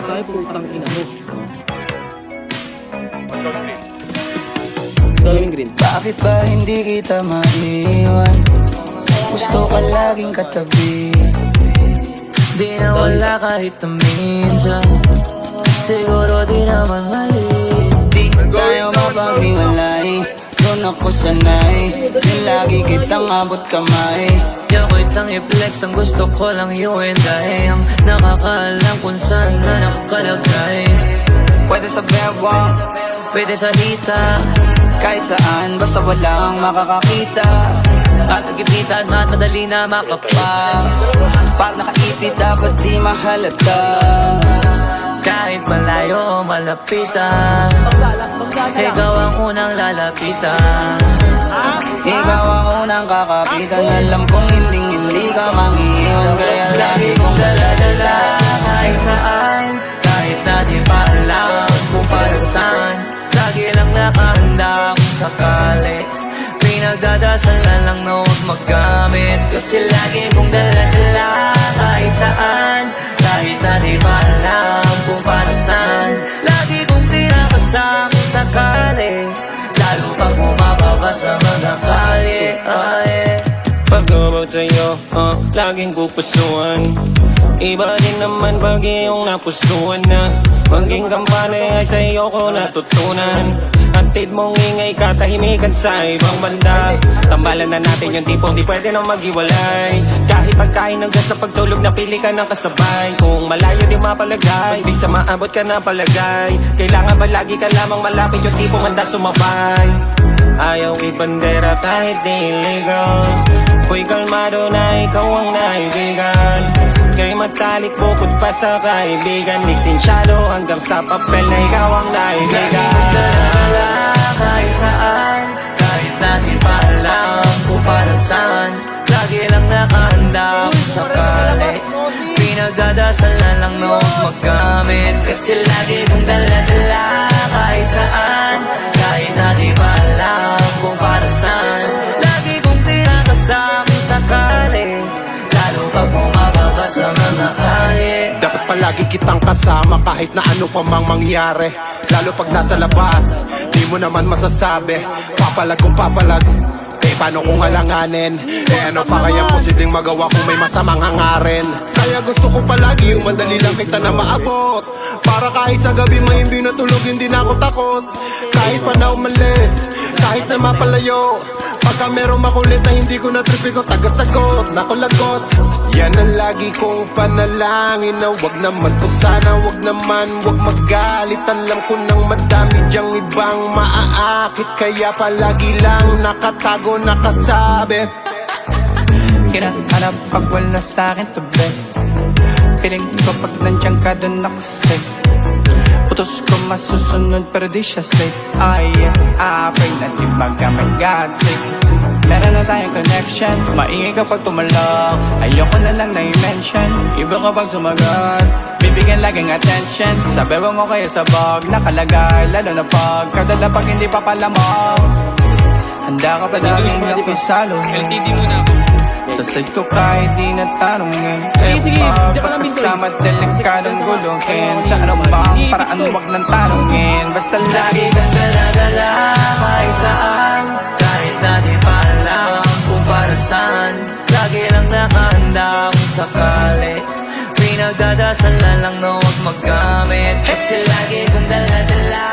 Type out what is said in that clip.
tayo, putang ina mo. Gawing green. Bakit ba hindi kita maiwan? Gusto ka laging katabi. Di na wala kahit na minsan. Siguro di naman mali. Di tayo mapaghiwalay. Doon ako sanay. Yung lagi kitang abot kamay. Di ako itang i-flex. Ang gusto ko lang you and I. Ang nakakaalam kung saan na nakalagay. Pwede sa bewang, pwede sa hita. Kahit saan, basta walang makakakita. At nagipita at madali na makapa. Pag nakaipit dapat di mahalata. Kahit malayo o malapitan, ikaw ang unang lalapitan. Ikaw ang unang kakapitan. Alam kong hindi ka mangiiwan. Kaya lagi kong dala-dala kahit saan. Kahit na di pa alam kung para saan. Lagi lang nakahanda kung sakali. Pinagdadasal na lang na huwag magamit. Kasi lagi kong dala-dala kahit saan. Kahit na di ba alam kung para saan. Lagi kong kinakasama kung sakali. Lalo pag bumababa sa mga kalye. Pag-about sa'yo, laging pupusuan. Iba din naman pag iyong napusuan na. Maging kampane ay sa'yo ko natutunan. Antid mong ingay katahimikan sa ibang banda. Tambalan na natin yung tipong di pwede nang maghiwalay. Kahit pagkain hanggang sa pagtulog napili ka ng kasabay. Kung malayo di mapalagay, di sa maabot ka na palagay. Kailangan ba lagi ka lamang malapit yung tipong handa sumabay. Ayaw ibandera kahit di illegal. Ko'y kalmado na ikaw ang naibigan. Kay matalik bukod pa sa kaibigan. Lisensyado hanggang sa papel na ikaw ang naibigan. Kahit saan, kahit na di pa alam kung para saan. Lagi lang nakahanda kung sakali. Pinagdadasal na lang na huwag magamit. Kasi lagi kong dala-dala kahit saan. Kahit na di pa alam kung para saan. Lagi kong pinakasama sakali. Lalo pag bumababa sa mga kalye. Dapat palagi kitang kasama kahit na ano pa mang mangyari. Lalo pag nasa labas, di mo naman masasabi. Papalag kung papalag, paano kung alanganin? Ano pa kaya posibleng magawa kung may masamang hangarin? Kaya gusto ko palagi yung madali lang kita na maabot. Para kahit sa gabi mahimbing na tulog, hindi na ako takot. Kahit pa na umalis, kahit na mapalayo. Pagka merong makulit na hindi ko na-tripi ko, tagasagot, nakulagot. Yan ang lagi kong panalangin na wag naman po sana, wag naman, wag magalit. Alam ko nang madami dyang ibang maaakit. Kaya palagi lang nakatago, nakasabit. Kinahanap pag wala sa'kin tabi. Piling ko pag nandiyan ka dun ako safe. Putos ko masusunod pero di siya slave. Pray na di magamit God's sake. Meron na tayong connection. Maingay kapag tumalak. Ayoko na lang na-mention. Iba kapag sumagot, bibigyan laging attention. Sa bewang o kaya sa bag nakalagay. Lalo na pag kadala pag hindi pa palamang. Handa ka pa laging nakusalo. LTD muna ako. Sa side ko kahit di natanongin. Sige, pagkasama daling kalong gulungin. Sa ano ba ang paraan wag nang tanongin. Basta lagi kang dala-dala kahit saan. Kahit na di pa alam kung para saan. Lagi lang nakahanda kung sakali. Pinagdadasal na lang na huwag magamit. Kasi lagi kang dala-dala